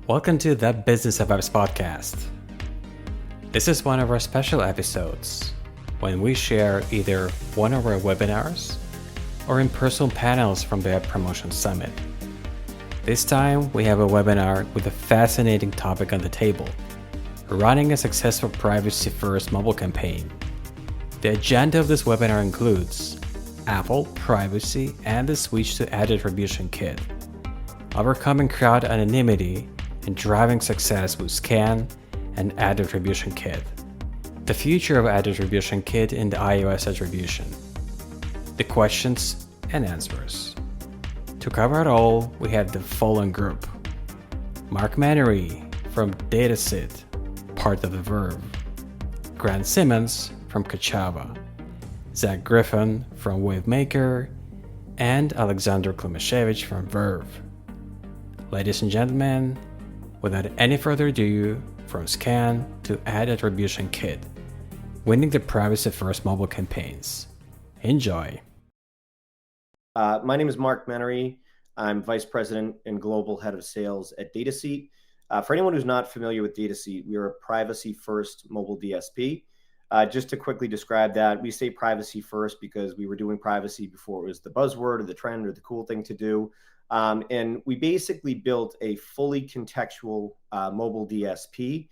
Welcome to the Business of Apps podcast. This is one of our special episodes when we share either one of our webinars or in-person panels from the App Promotion Summit. This time we have a webinar with a fascinating topic on the table: running a successful privacy-first mobile campaign. The agenda of this webinar includes Apple, privacy, and the switch to AdAttributionKit, overcoming crowd anonymity, and driving success with SKAN and AdAttributionKit, the future of AdAttributionKit in the iOS attribution, the questions and answers. To cover it all, we have the following group: Mark Mannery from DataSeat, part of the Verve, Grant Simmons from Kachava, Zach Griffin from Wavemaker, and Alexander Klimashevich from Verve. Ladies and gentlemen, without any further ado, from SKAN to AdAttributionKit, winning the privacy-first mobile campaigns. Enjoy. My name is Mark Mannery. I'm Vice President and Global Head of Sales at DataSeat. For anyone who's not familiar with DataSeat, we are a privacy-first mobile DSP. Just to quickly describe that, we say privacy first because we were doing privacy before it was the buzzword or the trend or the cool thing to do. And we basically built a fully contextual mobile DSP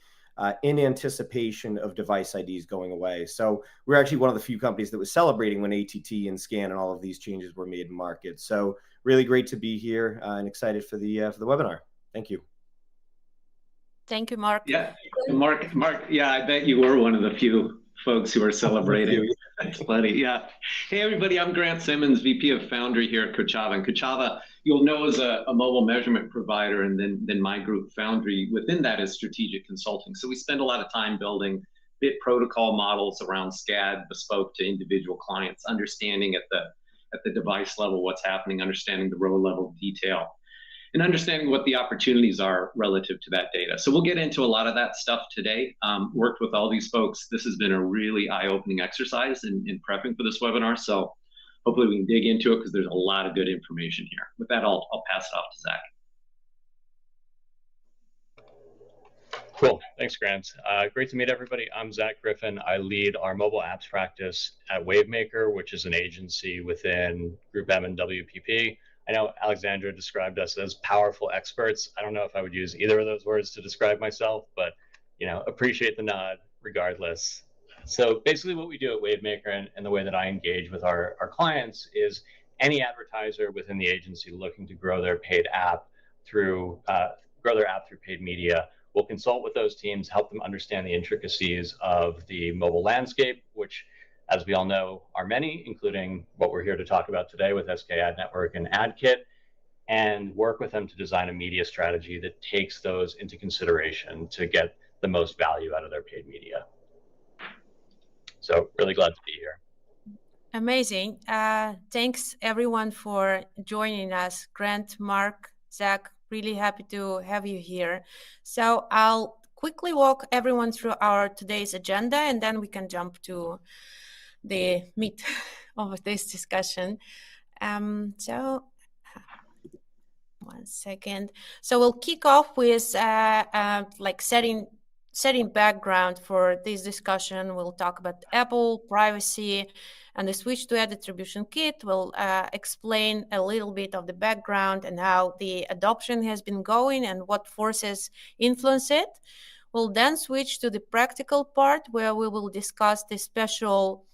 in anticipation of device IDs going away. So we're actually one of the few companies that was celebrating when ATT and SKAN and all of these changes were made in market. So really great to be here and excited for the webinar. Thank you. Thank you, Mark. Yeah, Mark. Yeah, I bet you were one of the few folks who are celebrating. That's funny. Yeah. Hey, everybody. I'm Grant Simmons, VP of Foundry here at Kachava. And Kachava, you'll know, as a mobile measurement provider, and then my group Foundry within that is strategic consulting. So we spend a lot of time building bit protocol models around SCAD, bespoke to individual clients, understanding at the device level what's happening, understanding the row level detail, and understanding what the opportunities are relative to that data. So we'll get into a lot of that stuff today. Worked with all these folks. This has been a really eye-opening exercise in prepping for this webinar. So hopefully we can dig into it because there's a lot of good information here. With that, I'll pass it off to Zach. Cool. Thanks, Grant. Great to meet everybody. I'm Zach Griffin. I lead our mobile apps practice at Wavemaker, which is an agency within Group M and WPP. I know Alexandra described us as powerful experts. I don't know if I would use either of those words to describe myself, but appreciate the nod regardless. So basically what we do at Wavemaker and the way that I engage with our clients is any advertiser within the agency looking to grow their paid app through paid media. We'll consult with those teams, help them understand the intricacies of the mobile landscape, which, as we all know, are many, including what we're here to talk about today with SKAD Network and AdKit, and work with them to design a media strategy that takes those into consideration to get the most value out of their paid media. So really glad to be here. Amazing. Thanks everyone for joining us. Grant, Mark, Zach, really happy to have you here. So I'll quickly walk everyone through our today's agenda, and then we can jump to the meat of this discussion. So one second. So we'll kick off with setting background for this discussion. We'll talk about Apple, privacy, and the switch to AdAttributionKit. We'll explain a little bit of the background and how the adoption has been going and what forces influence it. We'll then switch to the practical part where we will discuss the special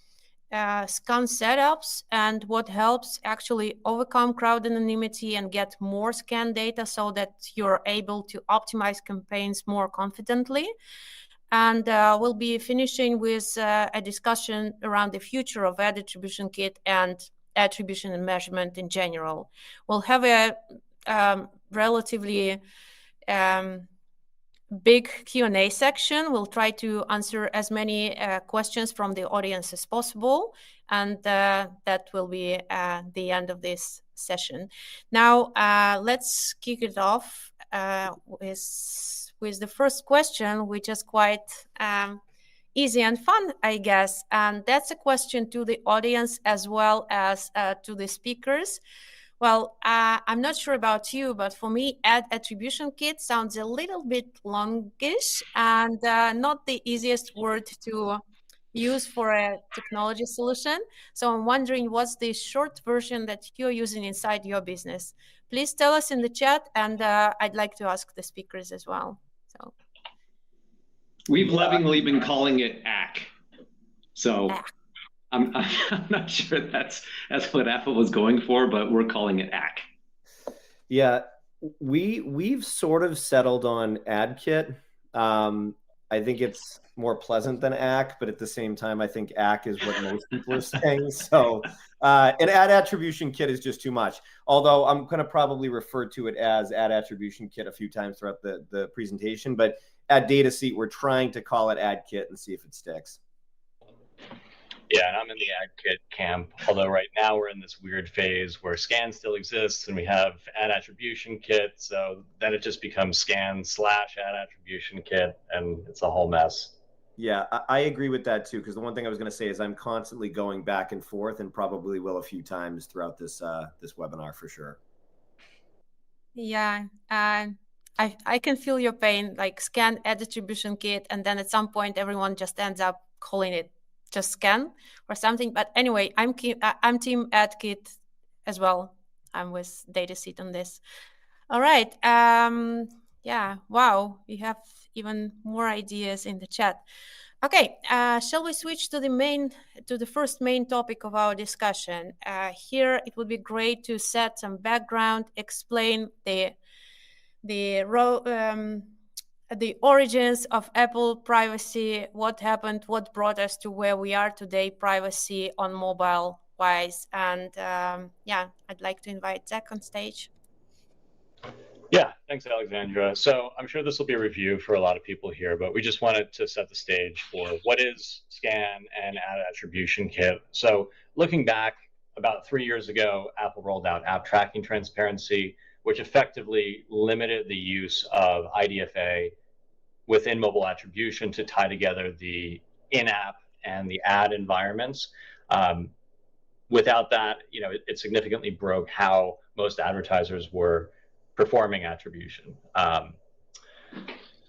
SKAN setups and what helps actually overcome crowd anonymity and get more SKAN data so that you're able to optimize campaigns more confidently. And we'll be finishing with a discussion around the future of AdAttributionKit and attribution and measurement in general. We'll have a relatively big Q&A section. We'll try to answer as many questions from the audience as possible, and that will be the end of this session. Now, let's kick it off with the first question, which is quite easy and fun, I guess. And that's a question to the audience as well as to the speakers. Well, I'm not sure about you, but for me, AdAttributionKit sounds a little bit longish and not the easiest word to use for a technology solution. So I'm wondering what's the short version that you're using inside your business. Please tell us in the chat, and I'd like to ask the speakers as well. So we've lovingly been calling it ACK. So I'm not sure that's what Apple was going for, but we're calling it ACK. Yeah, we've sort of settled on AdKit. I think it's more pleasant than ACK, but at the same time, I think ACK is what most people are saying. So, and AdAttributionKit is just too much. Although I'm going to probably refer to it as AdAttributionKit a few times throughout the presentation. But at DataSeat, we're trying to call it AdKit and see if it sticks. Yeah, and I'm in the AdKit camp, although right now we're in this weird phase where SKAN still exists and we have AdAttributionKit, so then it just becomes SKAN/AdAttributionKit, and it's a whole mess. Yeah, I agree with that too, because the one thing I was going to say is I'm constantly going back and forth, and probably will a few times throughout this this webinar for sure. Yeah, I can feel your pain, like SKAN AdAttributionKit, and then at some point everyone just ends up calling it just SKAN or something. But anyway, I'm team AdKit as well. I'm with DataSeat on this. All right. Yeah. Wow. We have even more ideas in the chat. Okay. Shall we switch to the first main topic of our discussion? Here, it would be great to set some background, explain the origins of Apple privacy, what happened, what brought us to where we are today, privacy on mobile wise. And yeah, I'd like to invite Zach on stage. Yeah, thanks, Alexandra. So I'm sure this will be a review for a lot of people here, but we just wanted to set the stage for what is SKAN and AdAttributionKit. So looking back, about 3 years ago, Apple rolled out app tracking transparency, which effectively limited the use of IDFA within mobile attribution to tie together the in-app and the ad environments. Without that, it significantly broke how most advertisers were performing attribution.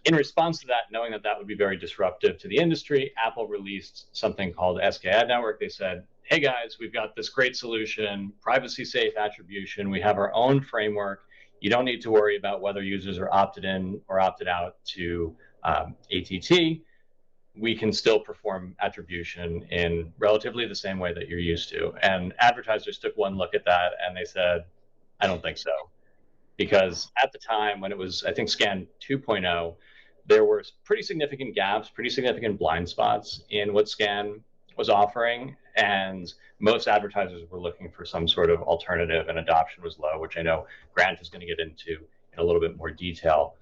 In response to that, knowing that that would be very disruptive to the industry, Apple released something called SKAD Network. They said, hey guys, we've got this great solution, privacy safe attribution. We have our own framework. You don't need to worry about whether users are opted in or opted out to ATT. We can still perform attribution in relatively the same way that you're used to. And advertisers took one look at that and they said, I don't think so. Because at the time when it was, I think, SKAN 2.0, there were pretty significant gaps, pretty significant blind spots in what SKAN was offering. And most advertisers were looking for some sort of alternative, and adoption was low, which I know Grant is going to get into in a little bit more detail.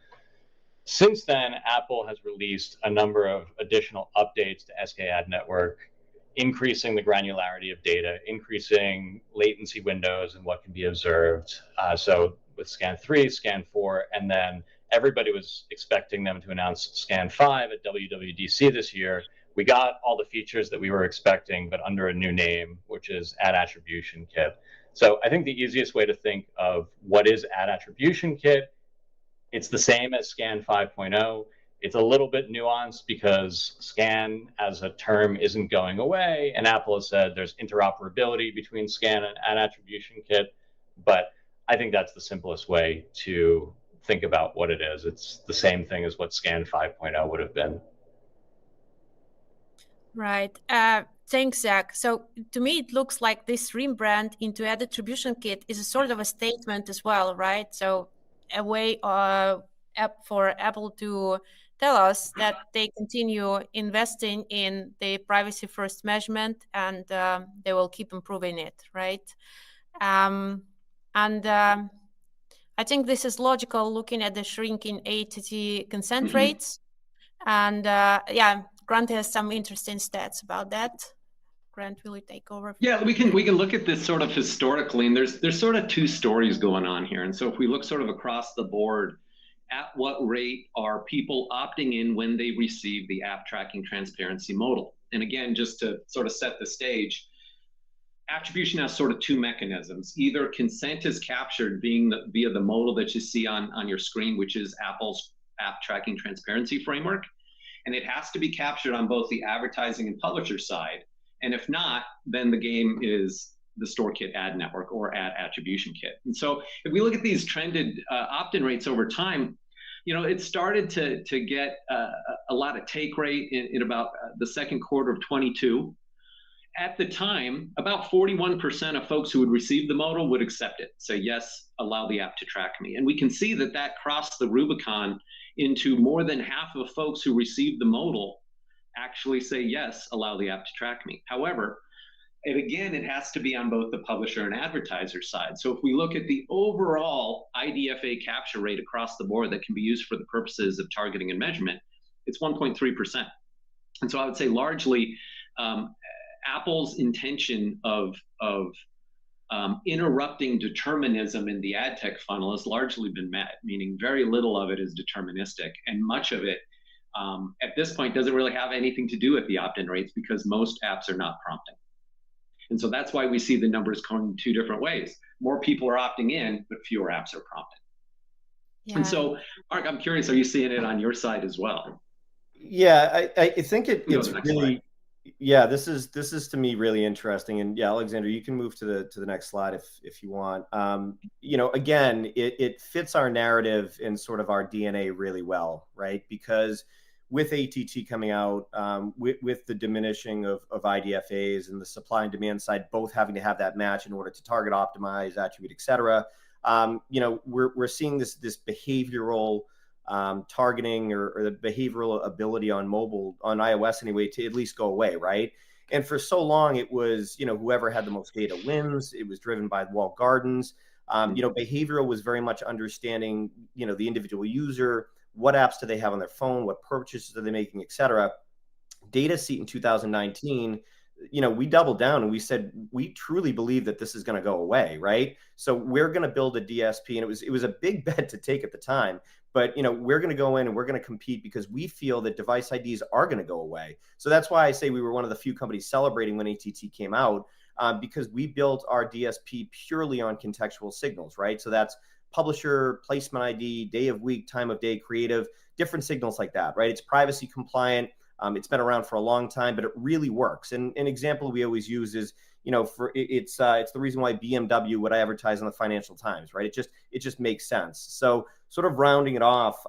Since then, Apple has released a number of additional updates to SKAD Network, increasing the granularity of data, increasing latency windows and what can be observed. So with SKAN 3, SKAN 4, and then everybody was expecting them to announce SKAN 5 at WWDC this year. We got all the features that we were expecting, but under a new name, which is AdAttributionKit. So I think the easiest way to think of what is AdAttributionKit, it's the same as SKAN 5.0. It's a little bit nuanced because SKAN as a term isn't going away, and Apple has said there's interoperability between SKAN and AdAttributionKit, but I think that's the simplest way to think about what it is. It's the same thing as what SKAN 5.0 would have been. Right. Thanks, Zach. So to me, it looks like this rebrand into AdAttributionKit is a sort of a statement as well, right? So a way for Apple to tell us that they continue investing in the privacy first measurement, and they will keep improving it, right? And I think this is logical looking at the shrinking ATT consent rates. And yeah, Grant has some interesting stats about that. Grant, will you take over? Yeah, we can look at this sort of historically, and there's sort of two stories going on here. And so if we look sort of across the board, at what rate are people opting in when they receive the app tracking transparency modal? And again, just to sort of set the stage, attribution has sort of two mechanisms. Either consent is captured via the modal that you see on your screen, which is Apple's app tracking transparency framework. And it has to be captured on both the advertising and publisher side. And if not, then the game is the StoreKit ad network or AdAttributionKit. And so if we look at these trended opt-in rates over time, it started to get a lot of take rate in about the second quarter of 22. At the time, about 41% of folks who would receive the modal would accept it, say, yes, allow the app to track me. And we can see that crossed the Rubicon into more than half of folks who receive the modal actually say, yes, allow the app to track me. However, it has to be on both the publisher and advertiser side. So if we look at the overall IDFA capture rate across the board that can be used for the purposes of targeting and measurement, it's 1.3%. And so I would say largely Apple's intention of interrupting determinism in the ad tech funnel has largely been met, meaning very little of it is deterministic, and much of it at this point doesn't really have anything to do with the opt-in rates because most apps are not prompting. And so that's why we see the numbers going two different ways. More people are opting in, but fewer apps are prompting. Yeah. And so, Mark, I'm curious, are you seeing it on your side as well? Yeah, I think it's really, yeah, this is to me really interesting. And yeah, Alexander, you can move to the next slide if you want. Again, it fits our narrative and sort of our DNA really well, right? Because with ATT coming out, with the diminishing of IDFAs and the supply and demand side, both having to have that match in order to target, optimize, attribute, et cetera, we're seeing this behavioral targeting or the behavioral ability on mobile, on iOS anyway, to at least go away, right? And for so long, it was, whoever had the most data wins. It was driven by walled gardens. Behavioral was very much understanding, the individual user, what apps do they have on their phone, what purchases are they making, et cetera. DataSeat in 2019, we doubled down and we said, we truly believe that this is going to go away, right? So we're going to build a DSP, and it was a big bet to take at the time, but we're going to go in and we're going to compete because we feel that device IDs are going to go away. So that's why I say we were one of the few companies celebrating when ATT came out, because we built our DSP purely on contextual signals, right? So that's publisher, placement ID, day of week, time of day, creative, different signals like that, right? It's privacy compliant. It's been around for a long time, but it really works. And an example we always use is, it's the reason why BMW would advertise in the Financial Times, right? It just makes sense. So sort of rounding it off,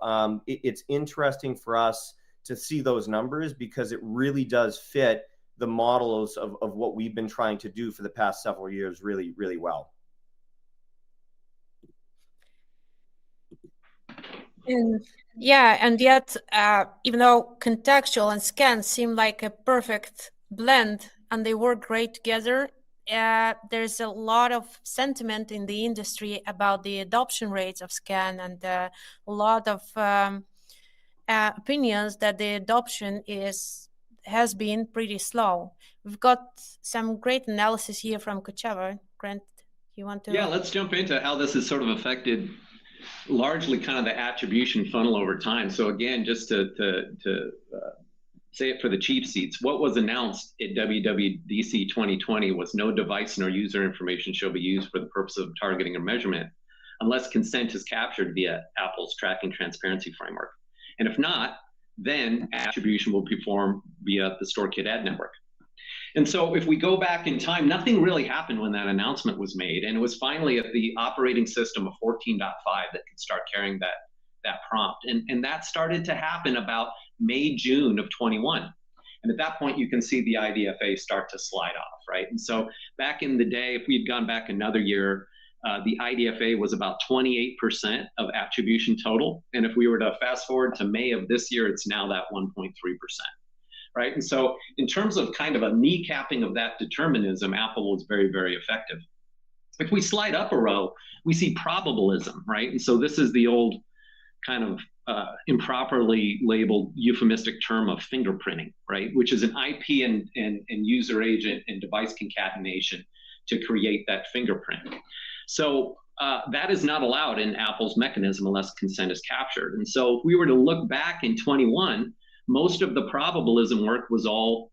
it's interesting for us to see those numbers because it really does fit the models of what we've been trying to do for the past several years really, really well. And yet, even though contextual and SKAN seem like a perfect blend and they work great together, there's a lot of sentiment in the industry about the adoption rates of SKAN and a lot of opinions that the adoption has been pretty slow. We've got some great analysis here from Kachava. Grant, you want to? Yeah, let's jump into how this has sort of affected largely kind of the attribution funnel over time. So again, just to say it for the cheap seats, what was announced at WWDC 2020 was no device nor user information shall be used for the purpose of targeting or measurement unless consent is captured via Apple's tracking transparency framework. And if not, then attribution will be performed via the StoreKit ad network. And so if we go back in time, nothing really happened when that announcement was made. And it was finally at the operating system of 14.5 that could start carrying that prompt. And that started to happen about May, June of 21. And at that point, you can see the IDFA start to slide off, right? And so back in the day, if we'd gone back another year, the IDFA was about 28% of attribution total. And if we were to fast forward to May of this year, it's now that 1.3%. Right. And so in terms of kind of a kneecapping of that determinism, Apple was very, very effective. If we slide up a row, we see probabilism, right? And so this is the old kind of improperly labeled euphemistic term of fingerprinting, right? Which is an IP and user agent and device concatenation to create that fingerprint. So that is not allowed in Apple's mechanism unless consent is captured. And so if we were to look back in 21, most of the probabilism work was all,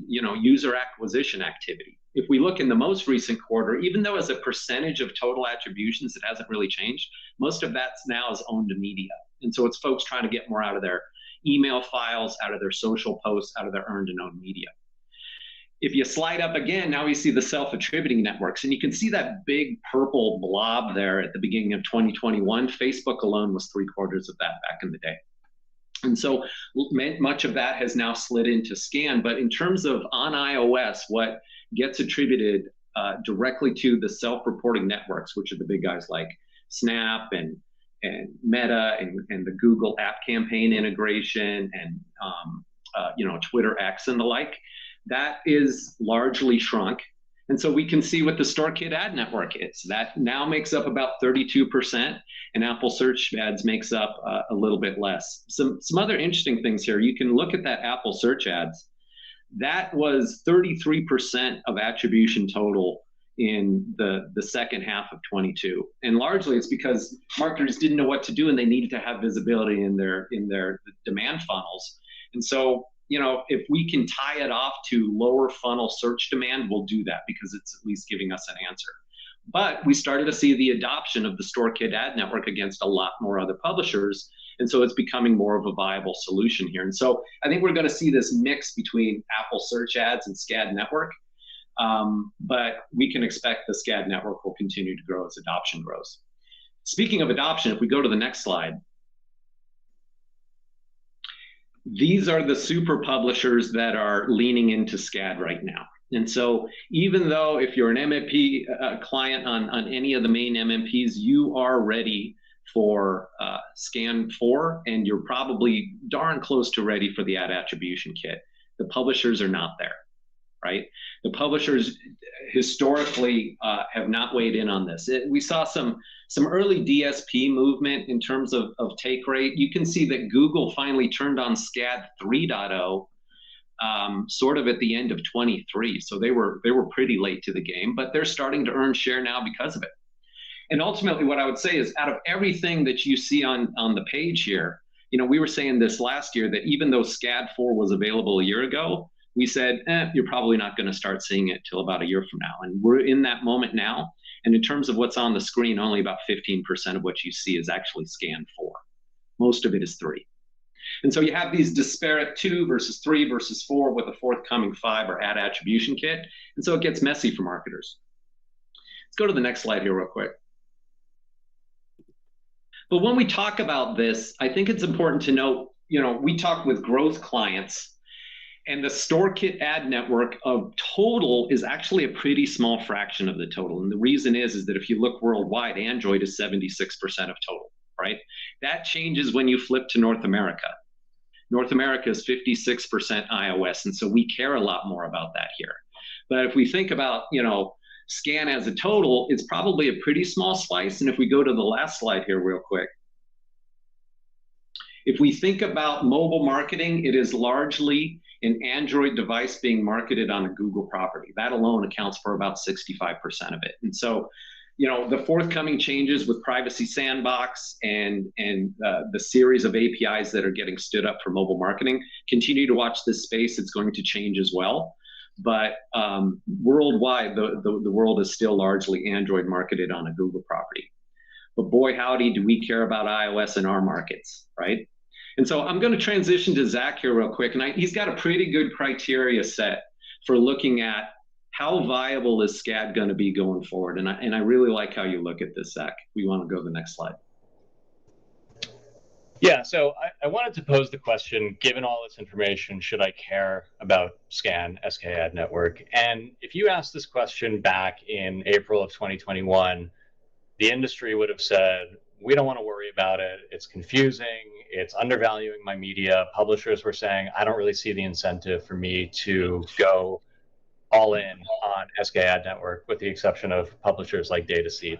user acquisition activity. if we look in the most recent quarter, even though as a percentage of total attributions, it hasn't really changed, most of that now is owned media. And so it's folks trying to get more out of their email files, out of their social posts, out of their earned and owned media. If you slide up again, now we see the self-attributing networks. And you can see that big purple blob there at the beginning of 2021. Facebook alone was 3/4 of that back in the day. And so much of that has now slid into SKAN. But in terms of on iOS, what gets attributed directly to the self-reporting networks, which are the big guys like Snap and Meta and the Google App Campaign integration and Twitter X and the like, that is largely shrunk. And so we can see what the StoreKit ad network is. That now makes up about 32%, and Apple Search Ads makes up a little bit less. Some other interesting things here. You can look at that Apple Search Ads. That was 33% of attribution total in the second half of 22. And largely it's because marketers didn't know what to do and they needed to have visibility in their demand funnels. And so, if we can tie it off to lower funnel search demand, we'll do that because it's at least giving us an answer. But we started to see the adoption of the StoreKit ad network against a lot more other publishers. And so it's becoming more of a viable solution here. And so I think we're going to see this mix between Apple Search Ads and SCAD Network. But we can expect the SCAD Network will continue to grow as adoption grows. Speaking of adoption, if we go to the next slide, these are the super publishers that are leaning into SCAD right now. And so even though if you're an MMP client on any of the main MMPs, you are ready for SCAN 4, and you're probably darn close to ready for the AdAttributionKit. The publishers are not there, right? The publishers historically have not weighed in on this. We saw some early DSP movement in terms of take rate. You can see that Google finally turned on SCAD 3.0 sort of at the end of 23. So they were pretty late to the game, but they're starting to earn share now because of it. And ultimately what I would say is out of everything that you see on the page here, we were saying this last year that even though SCAD 4 was available a year ago, we said, you're probably not going to start seeing it till about a year from now. And we're in that moment now. And in terms of what's on the screen, only about 15% of what you see is actually SCAN 4. Most of it is 3. And so you have these disparate 2 versus 3 versus 4 with a forthcoming 5 or AdAttributionKit. And so it gets messy for marketers. Let's go to the next slide here real quick. But when we talk about this, I think it's important to note, we talk with growth clients, and the StoreKit ad network of total is actually a pretty small fraction of the total. And the reason is that if you look worldwide, Android is 76% of total, right? That changes when you flip to North America. North America is 56% iOS, and so we care a lot more about that here. But if we think about, SCAN as a total, it's probably a pretty small slice. And if we go to the last slide here real quick, if we think about mobile marketing, it is largely an Android device being marketed on a Google property. That alone accounts for about 65% of it. And so, the forthcoming changes with Privacy Sandbox and the series of APIs that are getting stood up for mobile marketing, continue to watch this space. It's going to change as well. But worldwide, the world is still largely Android marketed on a Google property. But boy, howdy, do we care about iOS in our markets, right? And so I'm going to transition to Zach here real quick. And he's got a pretty good criteria set for looking at how viable is SCAD going to be going forward. And I really like how you look at this, Zach. We want to go to the next slide. Yeah, so I wanted to pose the question, given all this information, should I care about SCAN, SKAD Network? And if you asked this question back in April of 2021, the industry would have said, we don't want to worry about it. It's confusing. It's undervaluing my media. Publishers were saying, I don't really see the incentive for me to go all in on SKAD Network, with the exception of publishers like DataSeat.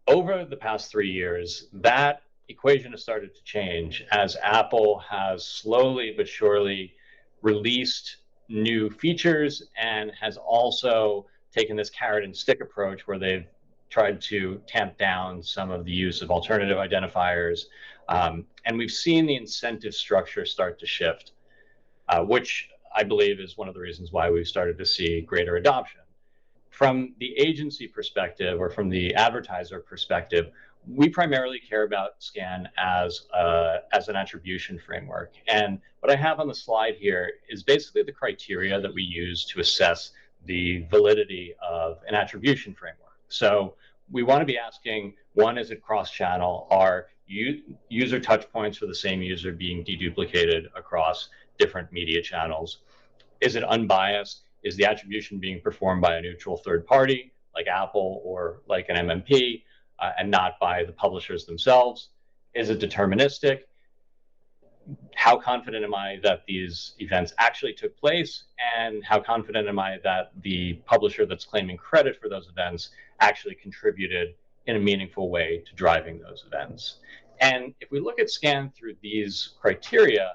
Over the past 3 years, that equation has started to change as Apple has slowly but surely released new features and has also taken this carrot and stick approach where they've tried to tamp down some of the use of alternative identifiers. And we've seen the incentive structure start to shift, which I believe is one of the reasons why we've started to see greater adoption. From the agency perspective or from the advertiser perspective, we primarily care about SKAN as an attribution framework. And what I have on the slide here is basically the criteria that we use to assess the validity of an attribution framework. So we want to be asking, one, is it cross-channel? Are user touch points for the same user being deduplicated across different media channels? Is it unbiased? Is the attribution being performed by a neutral third party, like Apple or like an MMP, and not by the publishers themselves? Is it deterministic? How confident am I that these events actually took place? And how confident am I that the publisher that's claiming credit for those events actually contributed in a meaningful way to driving those events? And if we look at SKAN through these criteria,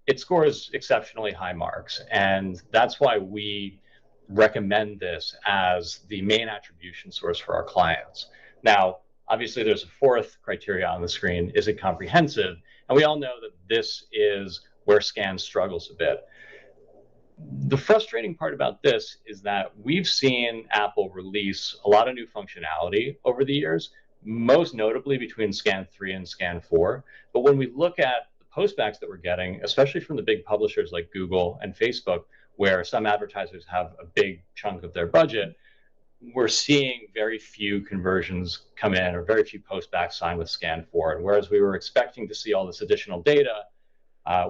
it scores exceptionally high marks. And that's why we recommend this as the main attribution source for our clients. Now, obviously, there's a fourth criteria on the screen. Is it comprehensive? And we all know that this is where SKAN struggles a bit. The frustrating part about this is that we've seen Apple release a lot of new functionality over the years, most notably between SKAN 3 and SKAN 4. But when we look at postbacks that we're getting, especially from the big publishers like Google and Facebook, where some advertisers have a big chunk of their budget, we're seeing very few conversions come in or very few postbacks signed with SKAN 4. And whereas we were expecting to see all this additional data,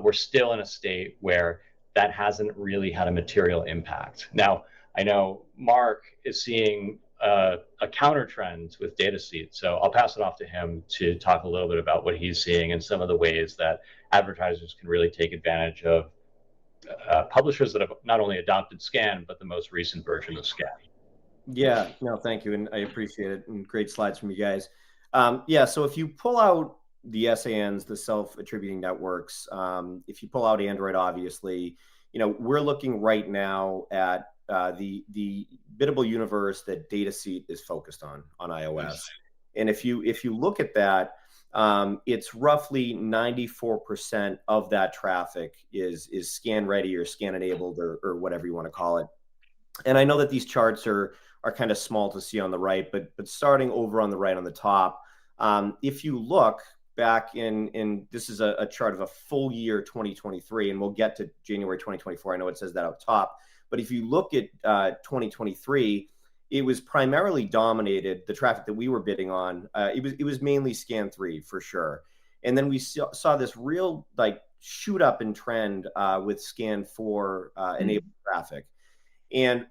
we're still in a state where that hasn't really had a material impact. Now, I know Mark is seeing a counter trend with DataSeat. So I'll pass it off to him to talk a little bit about what he's seeing and some of the ways that advertisers can really take advantage of publishers that have not only adopted SKAN, but the most recent version of SKAN. Yeah, no, thank you. And I appreciate it. And great slides from you guys. Yeah, so if you pull out the SANs, the self-attributing networks, if you pull out Android, obviously, we're looking right now at the biddable universe that DataSeat is focused on iOS. And if you look at that, it's roughly 94% of that traffic is SKAN ready or SKAN enabled or whatever you want to call it. And I know that these charts are kind of small to see on the right, but starting over on the right on the top, if you look back in this is a chart of a full year 2023, and we'll get to January 2024. I know it says that up top. But if you look at 2023, it was primarily dominated, the traffic that we were bidding on, it was mainly SKAN 3 for sure. And then we saw this real shoot up in trend with SKAN 4 enabled traffic. And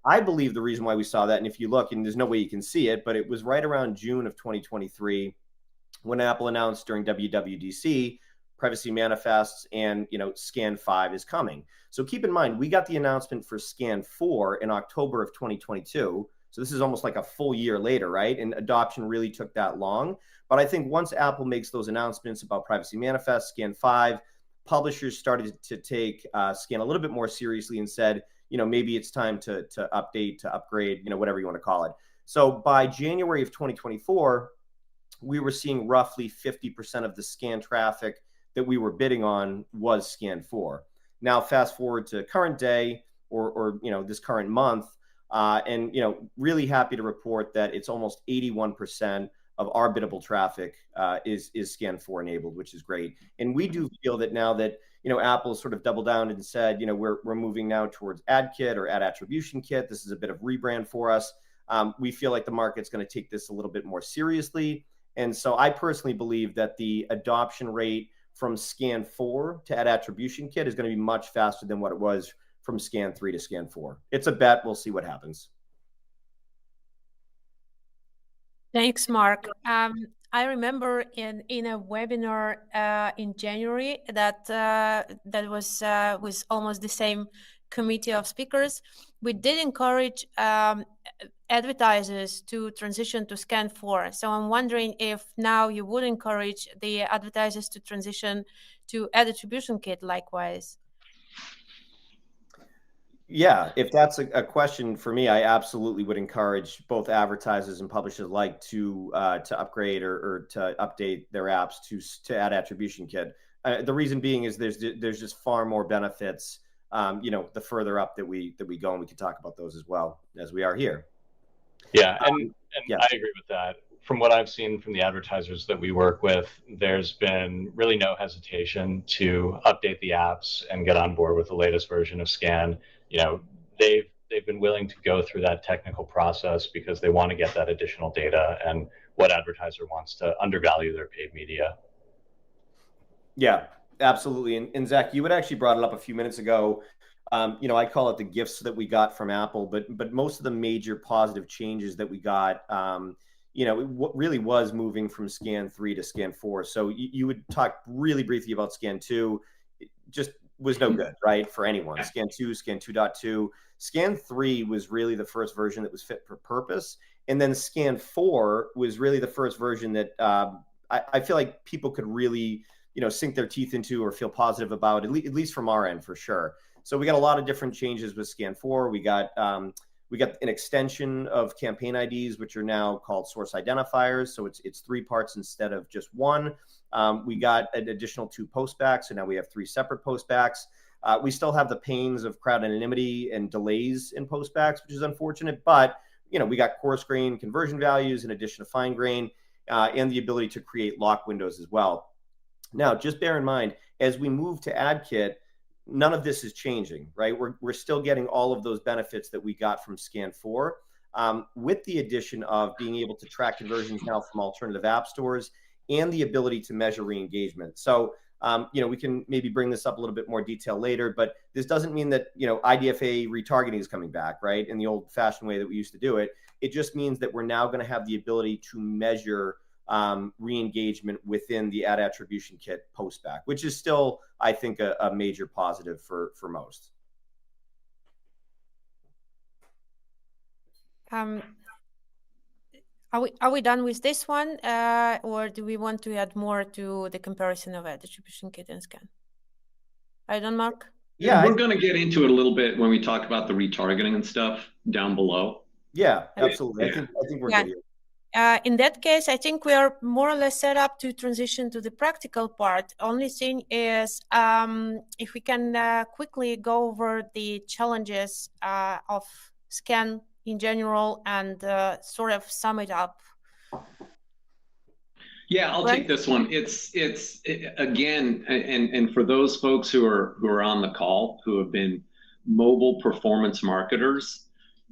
I believe the reason why we saw that, and if you look, and there's no way you can see it, but it was right around June of 2023 when Apple announced during WWDC privacy manifests and SKAN 5 is coming. So keep in mind, we got the announcement for SKAN 4 in October of 2022. So this is almost like a full year later, right? And adoption really took that long. But I think once Apple makes those announcements about privacy manifests, SKAN 5, publishers started to take SKAN a little bit more seriously and said, maybe it's time to update, to upgrade, whatever you want to call it. So by January of 2024, we were seeing roughly 50% of the SKAN traffic that we were bidding on was SKAN 4. Now, fast forward to current day or this current month, and really happy to report that it's almost 81% of our biddable traffic is SKAN 4 enabled, which is great. And we do feel that now that Apple sort of doubled down and said, we're moving now towards AdKit or AdAttributionKit. This is a bit of rebrand for us. We feel like the market's going to take this a little bit more seriously. And so I personally believe that the adoption rate from SKAN 4 to AdAttributionKit is going to be much faster than what it was from SKAN 3 to SKAN 4. It's a bet. We'll see what happens. Thanks, Mark. I remember in a webinar in January that was almost the same committee of speakers. We did encourage advertisers to transition to SKAN 4. So I'm wondering if now you would encourage the advertisers to transition to AdAttributionKit likewise. Yeah, if that's a question for me, I absolutely would encourage both advertisers and publishers alike to upgrade or to update their apps to AdAttributionKit. The reason being is there's just far more benefits the further up that we go, and we can talk about those as well as we are here. Yeah, and I agree with that. From what I've seen from the advertisers that we work with, there's been really no hesitation to update the apps and get on board with the latest version of SKAN. They've been willing to go through that technical process because they want to get that additional data, and what advertiser wants to undervalue their paid media. Yeah, absolutely. And Zach, you had actually brought it up a few minutes ago. I call it the gifts that we got from Apple, but most of the major positive changes that we got, what really was moving from SKAN 3 to SKAN 4. So you would talk really briefly about SKAN 2. It just was no good, right, for anyone. SKAN 2, SKAN 2.2. SKAN 3 was really the first version that was fit for purpose. And then SKAN 4 was really the first version that I feel like people could really, sink their teeth into or feel positive about, at least from our end, for sure. So we got a lot of different changes with SKAN 4. We got an extension of campaign IDs, which are now called source identifiers. So it's 3 parts instead of just 1. We got an additional 2 postbacks, so now we have 3 separate postbacks. We still have the pains of crowd anonymity and delays in postbacks, which is unfortunate. But we got coarse grain conversion values in addition to fine grain, and the ability to create lock windows as well. Now, just bear in mind, as we move to AdKit, none of this is changing, right? We're still getting all of those benefits that we got from SKAN 4, with the addition of being able to track conversions now from alternative app stores and the ability to measure re-engagement. So, we can maybe bring this up a little bit more detail later, but this doesn't mean that, IDFA retargeting is coming back, right? In the old fashioned way that we used to do it. It just means that we're now going to have the ability to measure re-engagement within the AdAttributionKit postback, which is still, I think, a major positive for most. Are we done with this one, or do we want to add more to the comparison of AdAttributionKit and SKAN? I don't, Mark? Yeah, we're going to get into it a little bit when we talk about the retargeting and stuff down below. Yeah, absolutely. I think we're good here. In that case, I think we are more or less set up to transition to the practical part. Only thing is, if we can quickly go over the challenges of SKAN in general and sort of sum it up. Yeah, I'll take this one. It's again, and for those folks who are on the call who have been mobile performance marketers,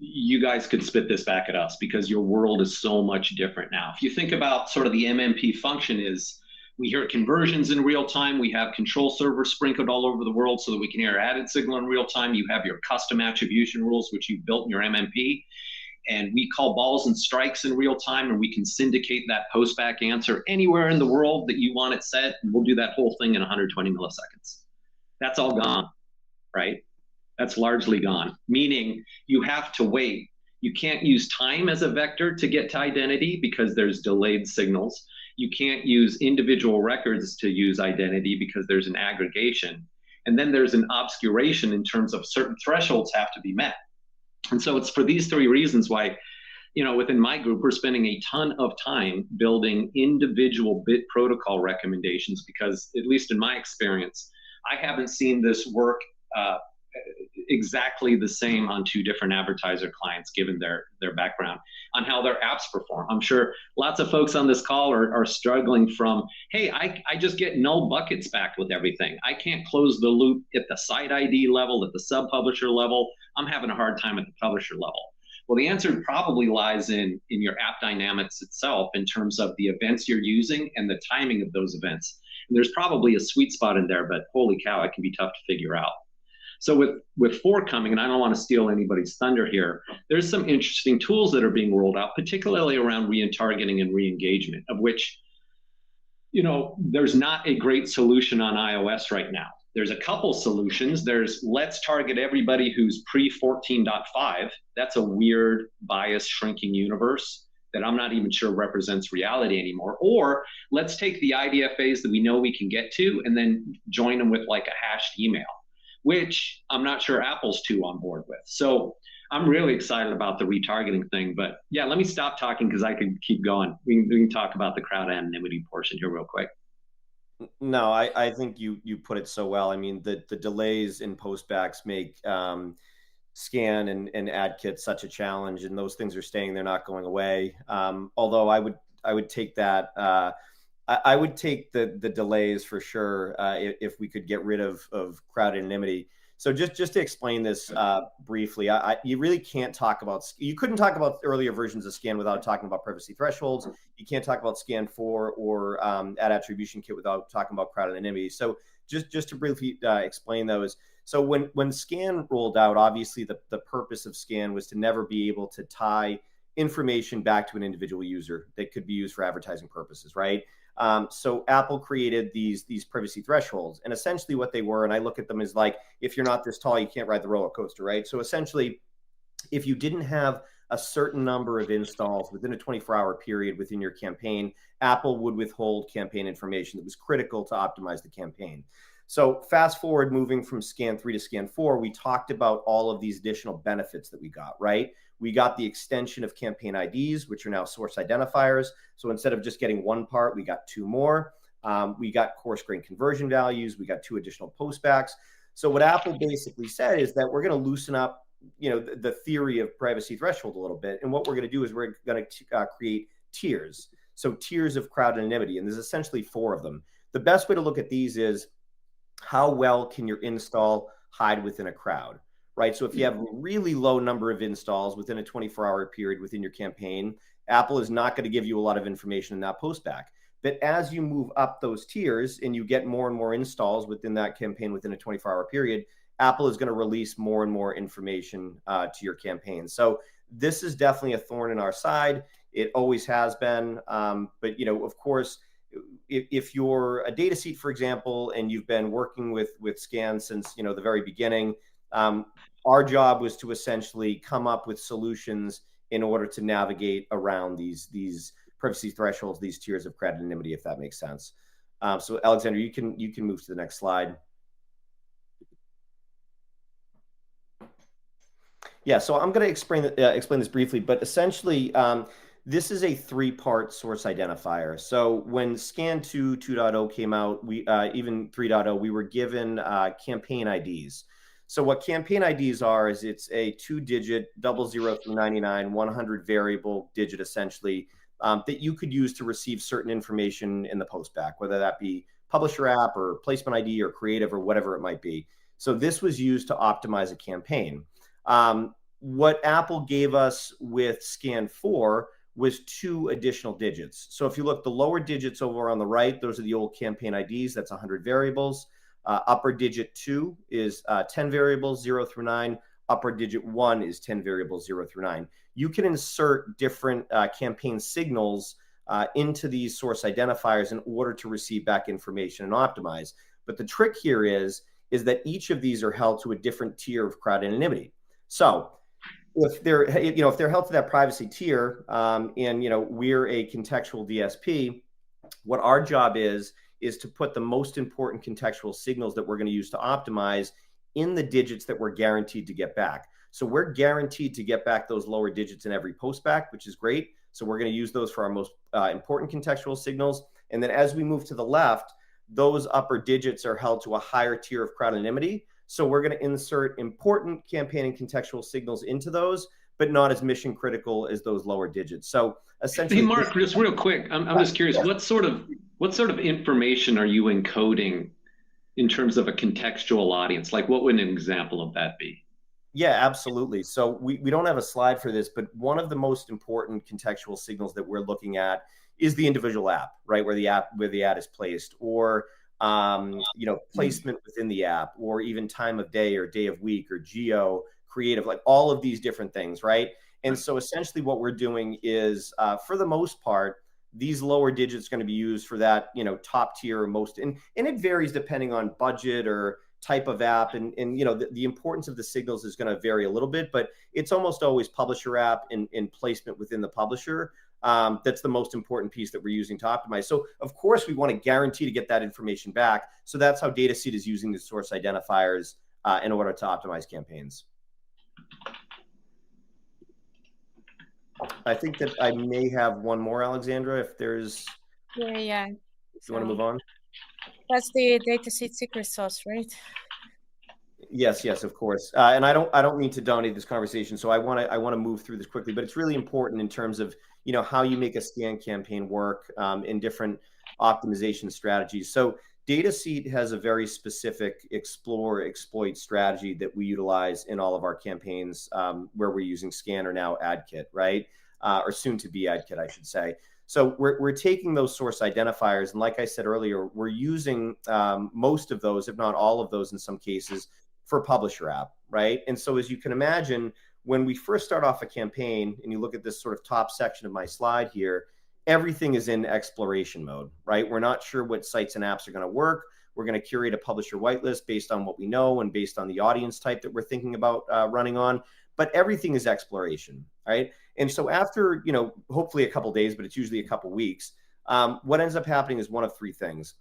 you guys could spit this back at us because your world is so much different now. If you think about sort of the MMP function is, we hear conversions in real time. We have control servers sprinkled all over the world so that we can hear added signal in real time. You have your custom attribution rules, which you've built in your MMP. And we call balls and strikes in real time, and we can syndicate that postback answer anywhere in the world that you want it set. And we'll do that whole thing in 120 milliseconds. That's all gone, right? That's largely gone, meaning you have to wait. You can't use time as a vector to get to identity because there's delayed signals. You can't use individual records to use identity because there's an aggregation. And then there's an obscuration in terms of certain thresholds have to be met. And so it's for these 3 reasons why, within my group, we're spending a ton of time building individual bit protocol recommendations because, at least in my experience, I haven't seen this work exactly the same on 2 different advertiser clients, given their background on how their apps perform. I'm sure lots of folks on this call are struggling from, hey, I just get null buckets back with everything. I can't close the loop at the site ID level, at the sub-publisher level. I'm having a hard time at the publisher level. Well, the answer probably lies in your app dynamics itself in terms of the events you're using and the timing of those events. And there's probably a sweet spot in there, but holy cow, it can be tough to figure out. So with 4 coming, and I don't want to steal anybody's thunder here, there's some interesting tools that are being rolled out, particularly around retargeting and re-engagement, of which, there's not a great solution on iOS right now. There's a couple solutions. There's let's target everybody who's pre-14.5. That's a weird, biased, shrinking universe that I'm not even sure represents reality anymore. Or let's take the IDFAs that we know we can get to and then join them with like a hashed email, which I'm not sure Apple's too on board with. So I'm really excited about the retargeting thing. But yeah, let me stop talking because I could keep going. We can talk about the crowd anonymity portion here real quick. No, I think you put it so well. I mean, the delays in postbacks make SKAN and AdKit such a challenge, and those things are staying. They're not going away. Although I would take that. I would take the delays for sure if we could get rid of crowd anonymity. So just to explain this briefly, you really can't talk about, you couldn't talk about earlier versions of SKAN without talking about privacy thresholds. You can't talk about SKAN 4 or AdAttributionKit without talking about crowd anonymity. So just to briefly explain those. So when SKAN rolled out, obviously the purpose of SKAN was to never be able to tie information back to an individual user that could be used for advertising purposes, right? So Apple created these privacy thresholds, and essentially what they were, and I look at them as like, if you're not this tall, you can't ride the roller coaster, right? So essentially, if you didn't have a certain number of installs within a 24-hour period within your campaign, Apple would withhold campaign information that was critical to optimize the campaign. So fast forward, moving from SKAN 3 to SKAN 4, we talked about all of these additional benefits that we got, right? We got the extension of campaign IDs, which are now source identifiers. So instead of just getting one part, we got two more. We got coarse grain conversion values. We got two additional postbacks. So what Apple basically said is that we're going to loosen up, the theory of privacy threshold a little bit. And what we're going to do is we're going to create tiers. So tiers of crowd anonymity. And there's essentially 4 of them. The best way to look at these is how well can your install hide within a crowd, right? So if you have a really low number of installs within a 24-hour period within your campaign, Apple is not going to give you a lot of information in that postback. But as you move up those tiers and you get more and more installs within that campaign within a 24-hour period, Apple is going to release more and more information to your campaign. So this is definitely a thorn in our side. It always has been. But, of course, if you're a DataSeat, for example, and you've been working with SKAN since the very beginning, our job was to essentially come up with solutions in order to navigate around these privacy thresholds, these tiers of crowd anonymity, if that makes sense. So Alexander, you can move to the next slide. Yeah, so I'm going to explain this briefly, but essentially, this is a 3-part source identifier. So when SKAN 2.0 came out, we even 3.0, we were given campaign IDs. So what campaign IDs are is it's a 2-digit 00 through 99, 100 variable digit essentially that you could use to receive certain information in the postback, whether that be publisher app or placement ID or creative or whatever it might be. So this was used to optimize a campaign. What Apple gave us with SKAN 4 was 2 additional digits. So if you look, the lower digits over on the right, those are the old campaign IDs. That's 100 variables. Upper digit 2 is 10 variables, 0 through 9. Upper digit 1 is 10 variables, 0 through 9. You can insert different campaign signals into these source identifiers in order to receive back information and optimize. But the trick here is that each of these are held to a different tier of crowd anonymity. So if they're held to that privacy tier, and we're a contextual DSP, what our job is to put the most important contextual signals that we're going to use to optimize in the digits that we're guaranteed to get back. So we're guaranteed to get back those lower digits in every postback, which is great. So we're going to use those for our most important contextual signals. And then as we move to the left, those upper digits are held to a higher tier of crowd anonymity. So we're going to insert important campaign and contextual signals into those, but not as mission critical as those lower digits. So essentially, hey Mark, just real quick, I'm just curious, what sort of information are you encoding in terms of a contextual audience? Like, what would an example of that be? Yeah, absolutely. So we don't have a slide for this, but one of the most important contextual signals that we're looking at is the individual app, right? Where the ad is placed, or placement within the app, or even time of day or day of week or geo, creative, like all of these different things, right? And so essentially what we're doing is, for the most part, these lower digits are going to be used for that, top tier or most, and it varies depending on budget or type of app, and the importance of the signals is going to vary a little bit, but it's almost always publisher app and placement within the publisher. That's the most important piece that we're using to optimize. So of course we want to guarantee to get that information back. So that's how DataSeat is using the source identifiers in order to optimize campaigns. I think that I may have one more, Alexandra, if there's... Yeah. If you want to move on? That's the DataSeat secret sauce, right? Yes, of course. And I don't mean to dominate this conversation, so I want to move through this quickly. But it's really important in terms of how you make a SCAN campaign work in different optimization strategies. So DataSeat has a very specific explore exploit strategy that we utilize in all of our campaigns where we're using SCAN or now AdKit, right? Or soon to be AdKit, I should say. So we're taking those source identifiers, and like I said earlier, we're using most of those, if not all of those in some cases, for a publisher app, right? And so as you can imagine, when we first start off a campaign, and you look at this sort of top section of my slide here, everything is in exploration mode, right? We're not sure what sites and apps are going to work. We're going to curate a publisher whitelist based on what we know and based on the audience type that we're thinking about running on. But everything is exploration, right? And so after, hopefully a couple of days, but it's usually a couple of weeks, what ends up happening is one of three things.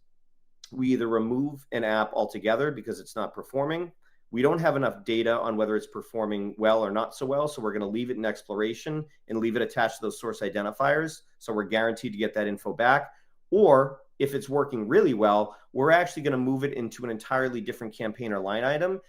We either remove an app altogether because it's not performing. We don't have enough data on whether it's performing well or not so well, so we're going to leave it in exploration and leave it attached to those source identifiers, so we're guaranteed to get that info back. Or if it's working really well, we're actually going to move it into an entirely different campaign or line item,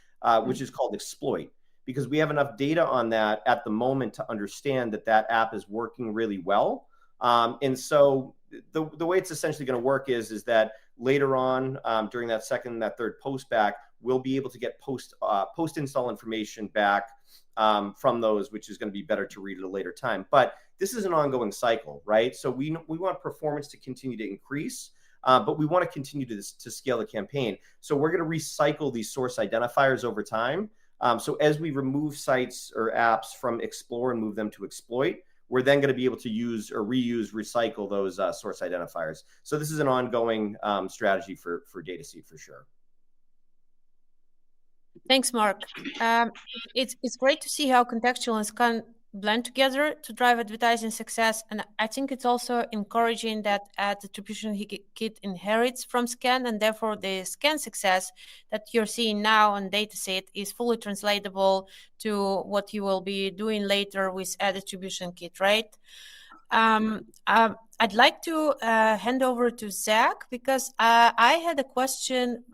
which is called exploit, because we have enough data on that at the moment to understand that that app is working really well. And so the way it's essentially going to work is that later on during that second and that third postback, we'll be able to get post-install information back from those, which is going to be better to read at a later time. But this is an ongoing cycle, right? So we want performance to continue to increase, but we want to continue to scale the campaign. So we're going to recycle these source identifiers over time. So as we remove sites or apps from Explore and move them to Exploit, we're then going to be able to use or recycle those source identifiers. So this is an ongoing strategy for DataSeat for sure. Thanks, Mark. It's great to see how contextual and SKAN blend together to drive advertising success. And I think it's also encouraging that AdAttributionKit inherits from SKAN, and therefore the SKAN success that you're seeing now on DataSeat is fully translatable to what you will be doing later with AdAttributionKit, right? I'd like to hand over to Zach, because I had a question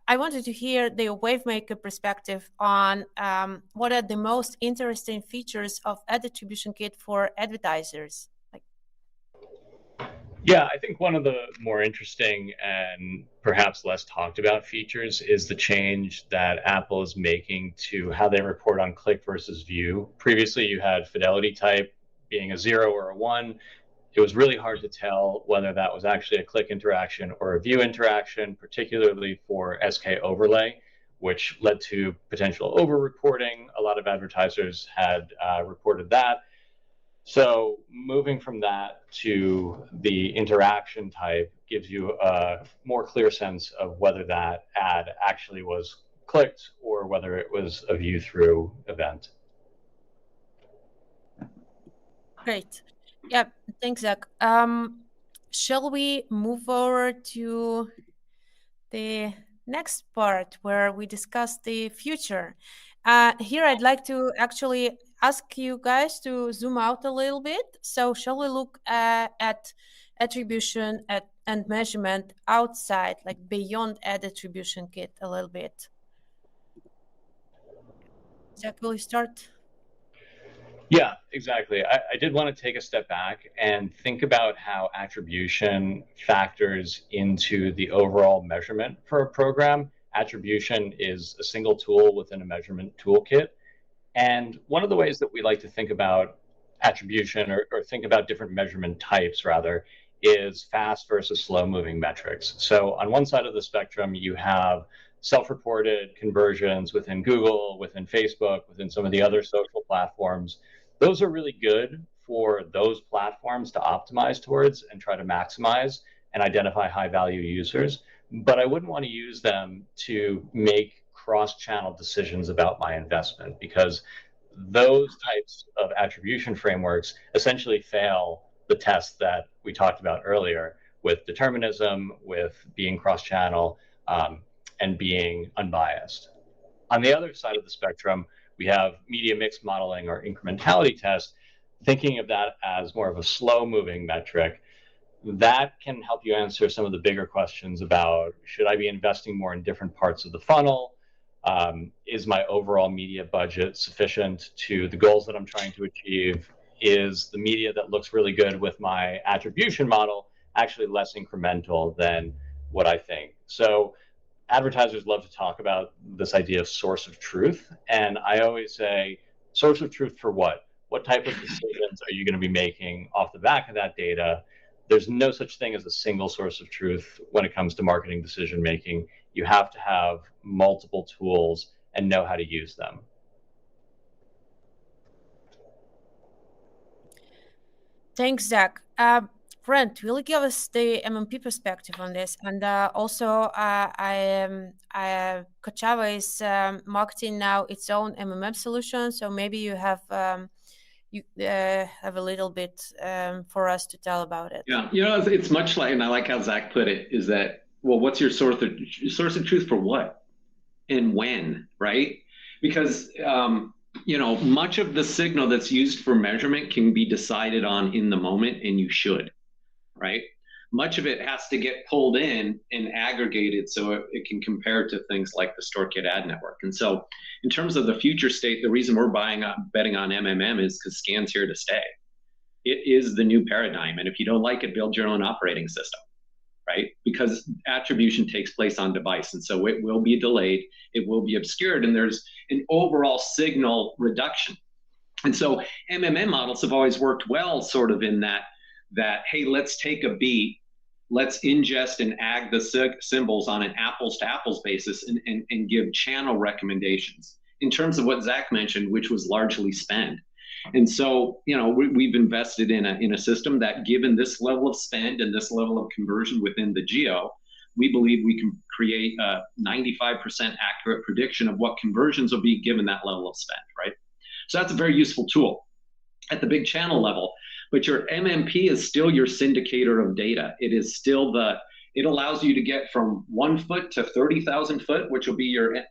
I wanted to hear the Wavemaker perspective on what are the most interesting features of AdAttributionKit for advertisers. Yeah, I think one of the more interesting and perhaps less talked about features is the change that Apple is making to how they report on click versus view. Previously, you had fidelity type being a 0 or a 1. It was really hard to tell whether that was actually a click interaction or a view interaction, particularly for SK overlay, which led to potential over-reporting. A lot of advertisers had reported that. So moving from that to the interaction type gives you a more clear sense of whether that ad actually was clicked or whether it was a view-through event. Great. Yeah, thanks, Zach. Shall we move forward to the next part where we discuss the future? Here, I'd like to actually ask you guys to zoom out a little bit. So shall we look at attribution and measurement outside, like beyond AdAttributionKit a little bit? Zach, will you start? Yeah, exactly. I did want to take a step back and think about how attribution factors into the overall measurement for a program. Attribution is a single tool within a measurement toolkit. And one of the ways that we like to think about attribution or think about different measurement types rather is fast versus slow moving metrics. So on one side of the spectrum, you have self-reported conversions within Google, within Facebook, within some of the other social platforms. Those are really good for those platforms to optimize towards and try to maximize and identify high value users. But I wouldn't want to use them to make cross-channel decisions about my investment, because those types of attribution frameworks essentially fail the test that we talked about earlier with determinism, with being cross-channel, and being unbiased. On the other side of the spectrum, we have media mix modeling or incrementality test, thinking of that as more of a slow moving metric. that can help you answer some of the bigger questions about, should I be investing more in different parts of the funnel? Is my overall media budget sufficient to the goals that I'm trying to achieve? Is the media that looks really good with my attribution model actually less incremental than what I think? So advertisers love to talk about this idea of source of truth. And I always say, source of truth for what? What type of decisions are you going to be making off the back of that data? There's no such thing as a single source of truth when it comes to marketing decision making. You have to have multiple tools and know how to use them. Thanks, Zach. Brent, will you give us the MMP perspective on this? And also, Kachava is marketing now its own MMM solution, so maybe you have a little bit for us to tell about it. Yeah, it's much like, and I like how Zach put it, is that, well, what's your source of truth for what and when, right? Because much of the signal that's used for measurement can be decided on in the moment, and you should, right? Much of it has to get pulled in and aggregated so it can compare to things like the StoreKit ad network. And so in terms of the future state, the reason we're betting on MMM is because SKAN's here to stay. It is the new paradigm. And if you don't like it, build your own operating system, right? Because attribution takes place on device. And so it will be delayed, it will be obscured, and there's an overall signal reduction. And so MMM models have always worked well sort of in that, hey, let's take a beat, let's ingest and ag the symbols on an apples to apples basis and give channel recommendations in terms of what Zach mentioned, which was largely spend. And so, we've invested in a system that, given this level of spend and this level of conversion within the geo, we believe we can create a 95% accurate prediction of what conversions will be given that level of spend, right? So that's a very useful tool at the big channel level. But your MMP is still your syndicator of data. It is still it allows you to get from 1 foot to 30,000 foot, which will be your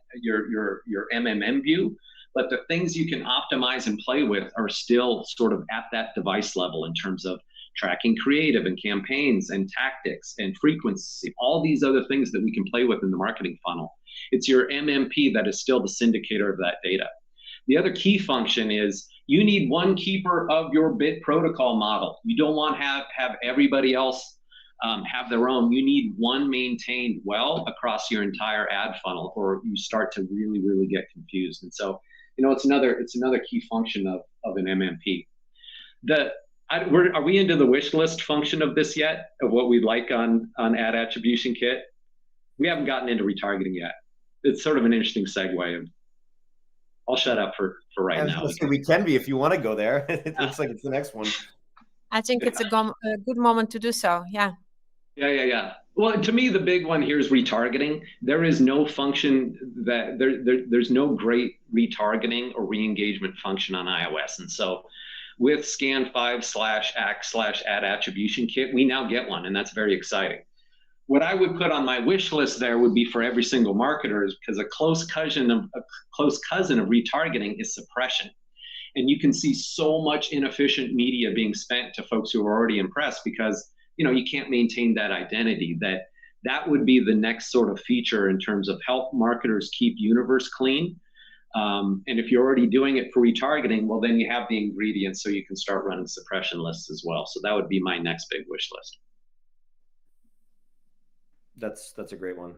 MMM view. But the things you can optimize and play with are still sort of at that device level in terms of tracking creative and campaigns and tactics and frequency, all these other things that we can play with in the marketing funnel. It's your MMP that is still the syndicator of that data. The other key function is you need one keeper of your bit protocol model. You don't want to have everybody else have their own. You need one maintained well across your entire ad funnel, or you start to really, really get confused. And so, it's another key function of an MMP. Are we into the wish list function of this yet, of what we'd like on AdAttributionKit? We haven't gotten into retargeting yet. It's sort of an interesting segue. I'll shut up for right now. We can be if you want to go there. It looks like it's the next one. I think it's a good moment to do so. Yeah. Yeah. Well, to me, the big one here is retargeting. There is no function that there's no great retargeting or re-engagement function on iOS. And so with SKAN 5/ACK/AdAttributionKit, we now get one, and that's very exciting. What I would put on my wish list there would be for every single marketer, is because a close cousin of retargeting is suppression. And you can see so much inefficient media being spent to folks who are already impressed because you can't maintain that identity. That would be the next sort of feature in terms of help marketers keep universe clean. And if you're already doing it for retargeting, well, then you have the ingredients so you can start running suppression lists as well. So that would be my next big wish list. That's a great one.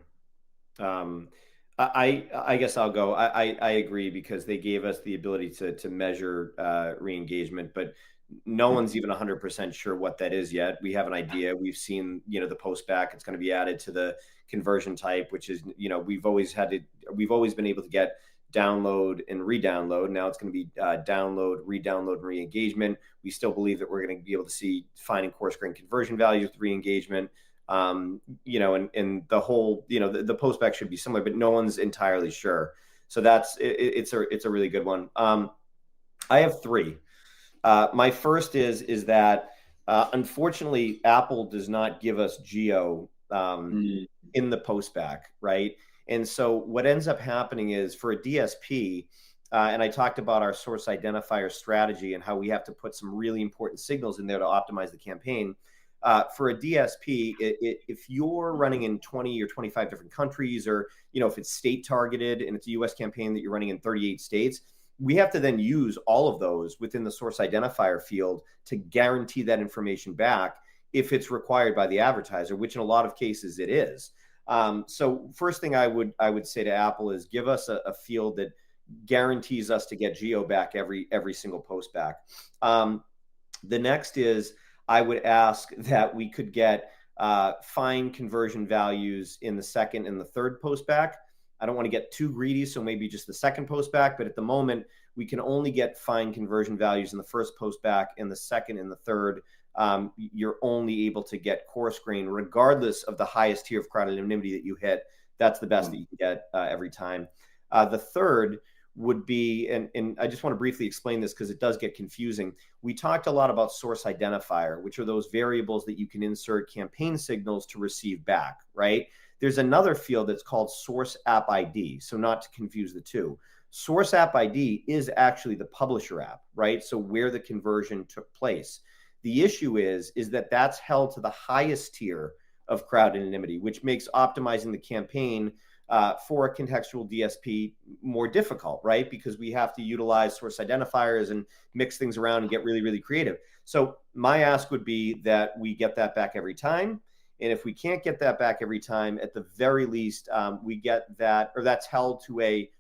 I guess I'll go. I agree, because they gave us the ability to measure re-engagement, but no one's even 100% sure what that is yet. We have an idea. We've seen, the postback. It's going to be added to the conversion type, which is, we've always been able to get download and re-download. Now it's going to be download, re-download, and re-engagement. We still believe that we're going to be able to see fine and coarse grain conversion values with re-engagement. And the whole, the postback should be similar, but no one's entirely sure. So it's a really good one. I have three. My first is that unfortunately Apple does not give us geo in the postback, right? And so what ends up happening is, for a DSP, and I talked about our source identifier strategy and how we have to put some really important signals in there to optimize the campaign. For a DSP, if you're running in 20 or 25 different countries, or if it's state targeted and it's a US campaign that you're running in 38 states, we have to then use all of those within the source identifier field to guarantee that information back if it's required by the advertiser, which in a lot of cases it is. So first thing I would say to Apple is give us a field that guarantees us to get geo back every single post back. The next is I would ask that we could get fine conversion values in the second and the third post back. I don't want to get too greedy, so maybe just the second post back, but at the moment we can only get fine conversion values in the first post back, and the second and the third you're only able to get coarse grain regardless of the highest tier of crowd anonymity that you hit. That's the best that you can get every time. The third would be, and I just want to briefly explain this because it does get confusing. We talked a lot about source identifier, which are those variables that you can insert campaign signals to receive back, right? There's another field that's called source app ID. So not to confuse the two. Source app ID is actually the publisher app, right? So where the conversion took place. The issue is that that's held to the highest tier of crowd anonymity, which makes optimizing the campaign for a contextual DSP more difficult, right? Because we have to utilize source identifiers and mix things around and get really, really creative. So my ask would be that we get that back every time. And if we can't get that back every time, at the very least, we get that, or that's held to a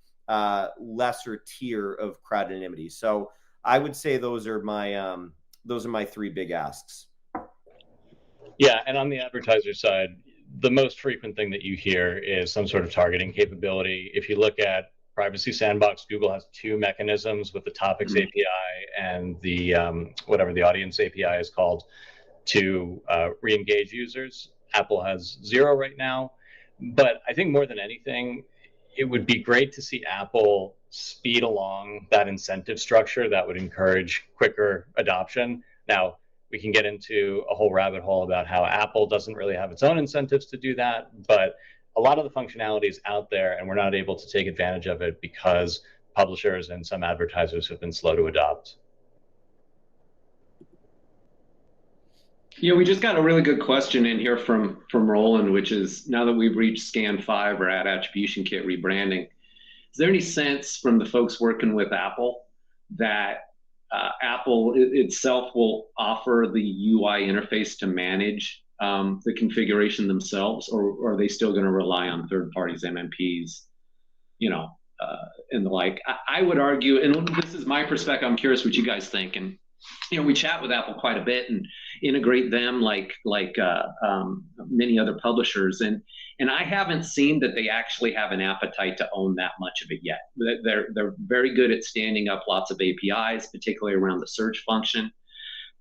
lesser tier of crowd anonymity. So I would say those are my three big asks. Yeah, and on the advertiser side, the most frequent thing that you hear is some sort of targeting capability. If you look at Privacy Sandbox, Google has two mechanisms with the Topics API and the whatever the Audience API is called to re-engage users. Apple has 0 right now. But I think more than anything, it would be great to see Apple speed along that incentive structure that would encourage quicker adoption. Now, we can get into a whole rabbit hole about how Apple doesn't really have its own incentives to do that, but a lot of the functionality is out there and we're not able to take advantage of it because publishers and some advertisers have been slow to adopt. Yeah, we just got a really good question in here from Roland, which is, now that we've reached SKAN 5 or AdAttributionKit rebranding, is there any sense from the folks working with Apple that Apple itself will offer the UI interface to manage the configuration themselves, or are they still going to rely on third parties, MMPs, and the like? I would argue, and this is my perspective, I'm curious what you guys think. And we chat with Apple quite a bit and integrate them like many other publishers. And I haven't seen that they actually have an appetite to own that much of it yet. They're very good at standing up lots of APIs, particularly around the search function.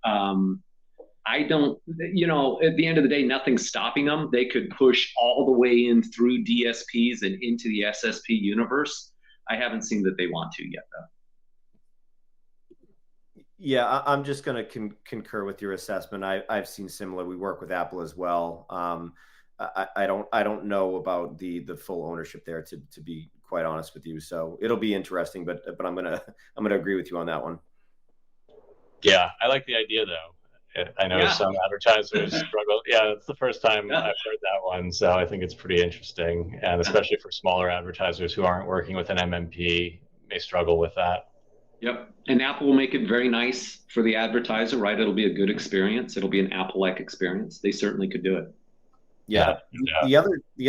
I don't, at the end of the day, nothing's stopping them. They could push all the way in through DSPs and into the SSP universe. I haven't seen that they want to yet, though. Yeah, I'm just going to concur with your assessment. I've seen similar. We work with Apple as well. I don't know about the full ownership there, to be quite honest with you. So it'll be interesting, but I'm gonna agree with you on that one. Yeah, I like the idea though. I know some advertisers struggle. Yeah, it's the first time I've heard that one, so I think it's pretty interesting, and especially for smaller advertisers who aren't working with an MMP may struggle with that. Yep. And Apple will make it very nice for the advertiser, right? It'll be a good experience. It'll be an Apple-like experience. They certainly could do it. Yeah. The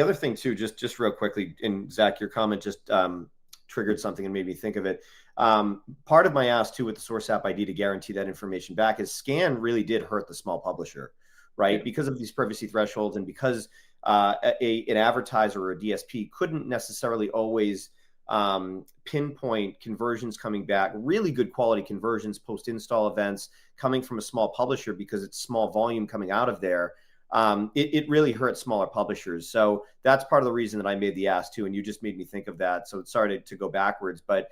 other thing too, just real quickly, and Zach, your comment just triggered something and made me think of it. Part of my ask too with the source app ID to guarantee that information back is SKAN really did hurt the small publisher, right? Because of these privacy thresholds and because an advertiser or a DSP couldn't necessarily always pinpoint conversions coming back, really good quality conversions, post-install events coming from a small publisher because it's small volume coming out of there. It really hurts smaller publishers. So that's part of the reason that I made the ask too. And you just made me think of that. So sorry to go backwards, but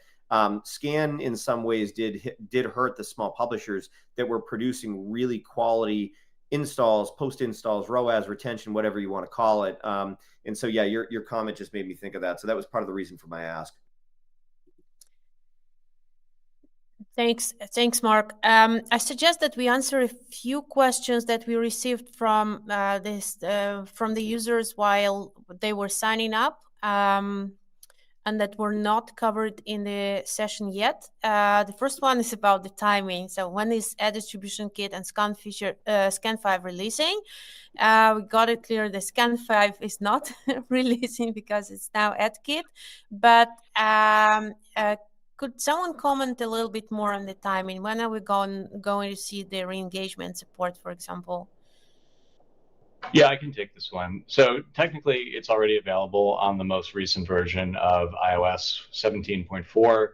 SKAN in some ways did hurt the small publishers that were producing really quality installs, post installs, ROAS, retention, whatever you want to call it. And so, yeah, your comment just made me think of that. So that was part of the reason for my ask. Thanks, Mark. I suggest that we answer a few questions that we received from from the users while they were signing up, and that were not covered in the session yet. The first one is about the timing. So when is AdAttributionKit and SKAN 5 releasing? We got it clear that SKAN 5 is not releasing because it's now AdKit, but could someone comment a little bit more on the timing? When are we going to see the re-engagement support, for example? Yeah, I can take this one. So technically, it's already available on the most recent version of iOS 17.4.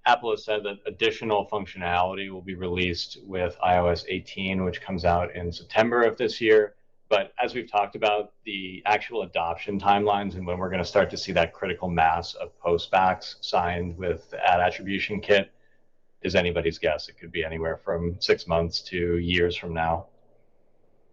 Apple has said that additional functionality will be released with iOS 18, which comes out in September of this year. But as we've talked about, the actual adoption timelines and when we're going to start to see that critical mass of postbacks signed with AdAttributionKit is anybody's guess. It could be anywhere from 6 months to years from now.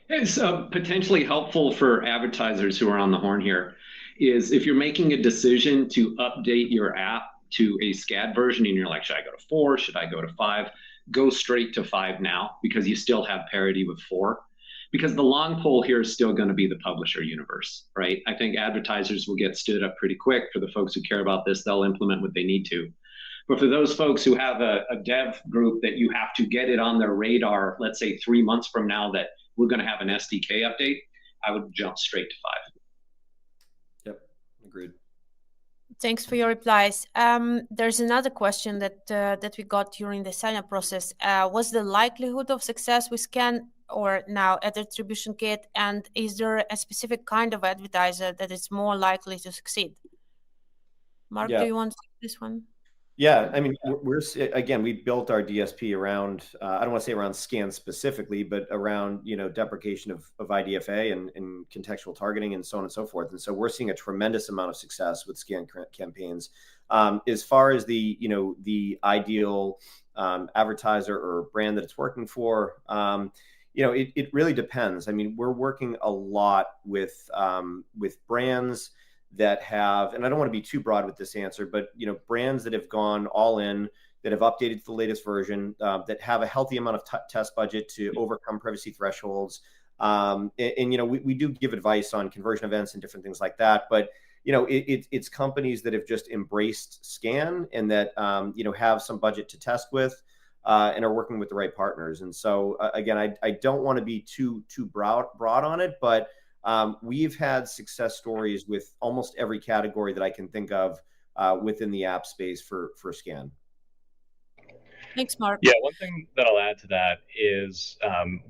It's potentially helpful for advertisers who are on the horn here is if you're making a decision to update your app to a SCAD version and you're like, should I go to 4? Should I go to 5? Go straight to 5 now because you still have parity with 4. Because the long pole here is still going to be the publisher universe, right? I think advertisers will get stood up pretty quick. For the folks who care about this, they'll implement what they need to. But for those folks who have a dev group that you have to get it on their radar, let's say 3 months from now that we're going to have an SDK update, I would jump straight to 5. Yep, agreed. Thanks for your replies. There's another question that we got during the sign-up process. What's the likelihood of success with SKAN or now AdAttributionKit? And is there a specific kind of advertiser that is more likely to succeed? Mark, do you want to take this one? Yeah, I mean, we built our DSP around, I don't want to say around SKAN specifically, but around, deprecation of IDFA and contextual targeting and so on and so forth. And so we're seeing a tremendous amount of success with SKAN campaigns. As far as the ideal advertiser or brand that it's working for, it really depends. I mean, we're working a lot with brands that have, and I don't want to be too broad with this answer, but brands that have gone all in, that have updated to the latest version, that have a healthy amount of test budget to overcome privacy thresholds. We do give advice on conversion events and different things like that. But it's companies that have just embraced SKAN and that have some budget to test with and are working with the right partners. And so again, I don't want to be too broad on it, but we've had success stories with almost every category that I can think of within the app space for SKAN. Thanks, Mark. Yeah, one thing that I'll add to that is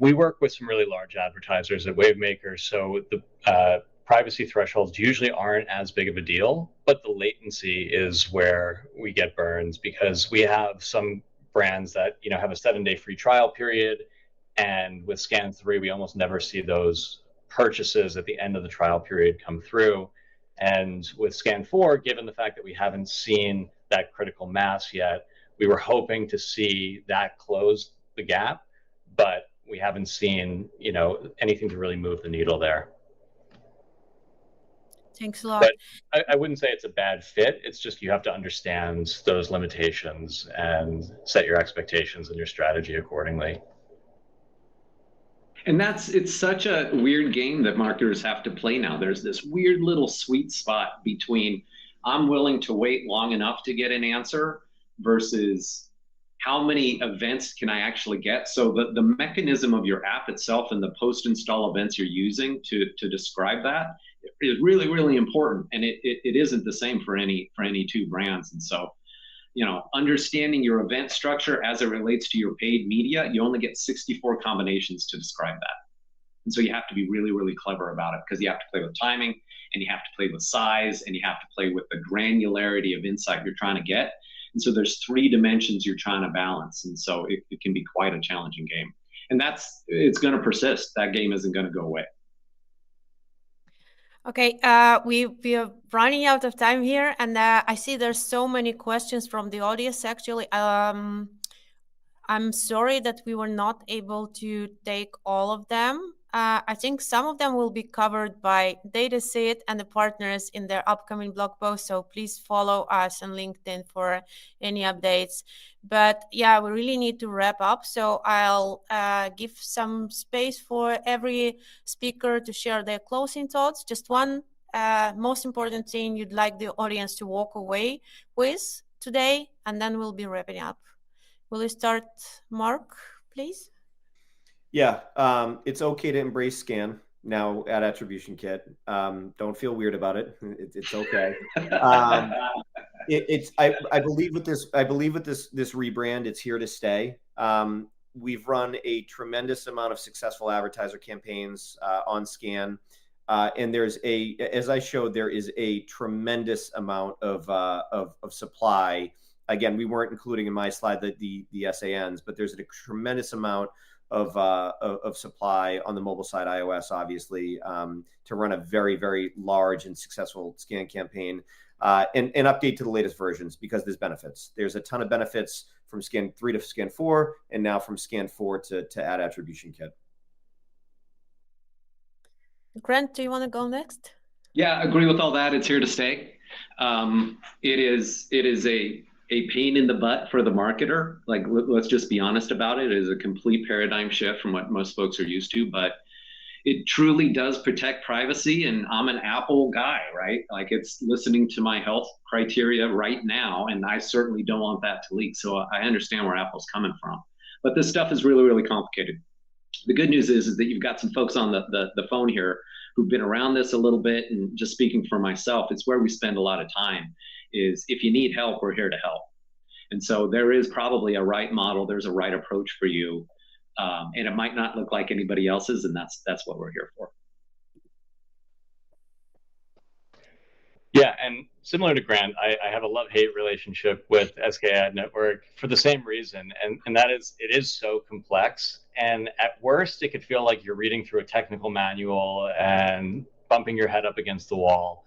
we work with some really large advertisers at Wavemaker, so the privacy thresholds usually aren't as big of a deal, but the latency is where we get burns because we have some brands that have a 7-day free trial period, and with SKAN 3, we almost never see those purchases at the end of the trial period come through. And with SKAN 4, given the fact that we haven't seen that critical mass yet, we were hoping to see that close the gap, but we haven't seen anything to really move the needle there. Thanks a lot. But I wouldn't say it's a bad fit. It's just you have to understand those limitations and set your expectations and your strategy accordingly. And it's such a weird game that marketers have to play now. There's this weird little sweet spot between I'm willing to wait long enough to get an answer versus how many events can I actually get. So the mechanism of your app itself and the post-install events you're using to describe that is really, really important. And it isn't the same for any two brands. And so understanding your event structure as it relates to your paid media, you only get 64 combinations to describe that. And so you have to be really, really clever about it because you have to play with timing and you have to play with size and you have to play with the granularity of insight you're trying to get. And so there's 3 dimensions you're trying to balance. And so it can be quite a challenging game. And it's going to persist. That game isn't going to go away. Okay, we are running out of time here, and I see there's so many questions from the audience. Actually, I'm sorry that we were not able to take all of them. I think some of them will be covered by DataSeat and the partners in their upcoming blog posts. So please follow us on LinkedIn for any updates. But yeah, we really need to wrap up. So I'll give some space for every speaker to share their closing thoughts. Just one most important thing you'd like the audience to walk away with today, and then we'll be wrapping up. Will you start, Mark, please? Yeah, it's okay to embrace SKAN now at AdAttributionKit. Don't feel weird about it. It's okay. I believe with this rebrand, it's here to stay. We've run a tremendous amount of successful advertiser campaigns on SKAN, and as I showed, there is a tremendous amount of supply. Again, we weren't including in my slide the SANs, but there's a tremendous amount of supply on the mobile side, iOS, obviously, to run a very, very large and successful SKAN campaign and update to the latest versions, because there's benefits. There's a ton of benefits from SKAN 3 to SKAN 4, and now from SKAN 4 to AdAttributionKit. Grant, do you want to go next? Yeah, agree with all that. It's here to stay. It is a pain in the butt for the marketer. Like, let's just be honest about it. It is a complete paradigm shift from what most folks are used to, but it truly does protect privacy. And I'm an Apple guy, right? Like, it's listening to my health criteria right now, and I certainly don't want that to leak. So I understand where Apple's coming from, but this stuff is really, really complicated. The good news is that you've got some folks on the phone here who've been around this a little bit, and just speaking for myself, it's where we spend a lot of time. Is if you need help, we're here to help. And so there is probably a right model, there's a right approach for you, and it might not look like anybody else's, and that's what we're here for. Yeah, and similar to Grant, I have a love-hate relationship with SKAD Network for the same reason, and that is, it is so complex, and at worst, it could feel like you're reading through a technical manual and bumping your head up against the wall.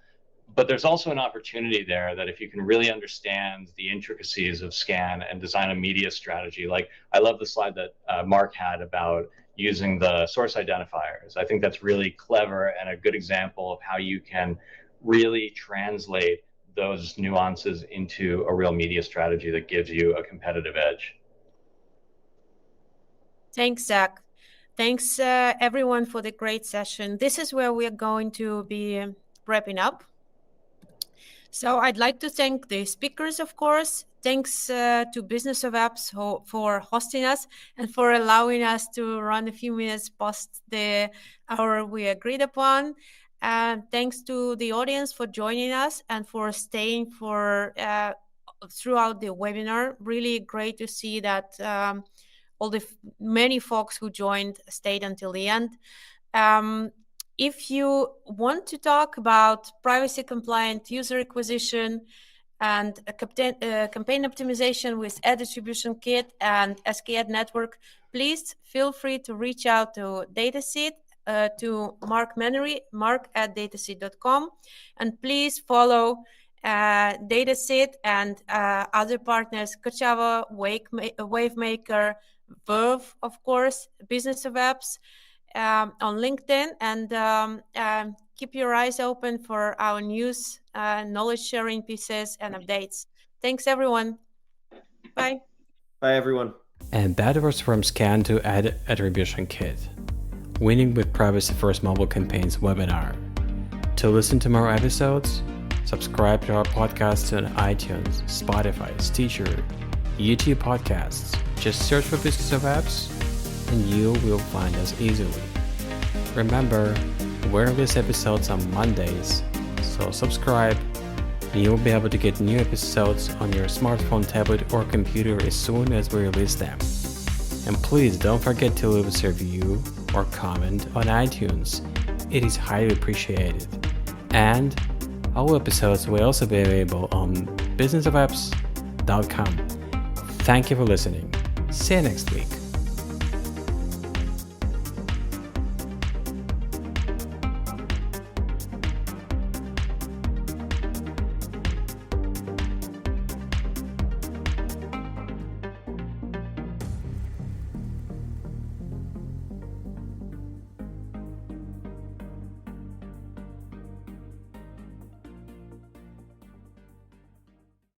But there's also an opportunity there that if you can really understand the intricacies of SKAN and design a media strategy, like I love the slide that Mark had about using the source identifiers. I think that's really clever and a good example of how you can really translate those nuances into a real media strategy that gives you a competitive edge. Thanks, Zach. Thanks, everyone, for the great session. This is where we are going to be wrapping up. So I'd like to thank the speakers, of course. Thanks to Business of Apps for hosting us and for allowing us to run a few minutes past the hour we agreed upon. Thanks to the audience for joining us and for staying throughout the webinar. Really great to see that all the many folks who joined stayed until the end. If you want to talk about privacy-compliant user acquisition and campaign optimization with AdAttributionKit and SKAD Network, please feel free to reach out to DataSeat, to Mark Menery, mark@dataseat.com, and please follow DataSeat and other partners, Kachava, Wavemaker, Verve, of course, Business of Apps, on LinkedIn, and keep your eyes open for our news, knowledge sharing pieces and updates. Thanks, everyone. Bye. Bye, everyone. And that was from SKAN to AdAttributionKit, Winning with Privacy First Mobile Campaigns webinar. To listen to more episodes, subscribe to our podcast on iTunes, Spotify, Stitcher, YouTube podcasts. Just search for Business of Apps, and you will find us easily. Remember, we release episodes on Mondays, so subscribe, and you'll be able to get new episodes on your smartphone, tablet, or computer as soon as we release them. And please don't forget to leave us a review or comment on iTunes. It is highly appreciated. And all episodes will also be available on businessofapps.com. Thank you for listening. See you next week.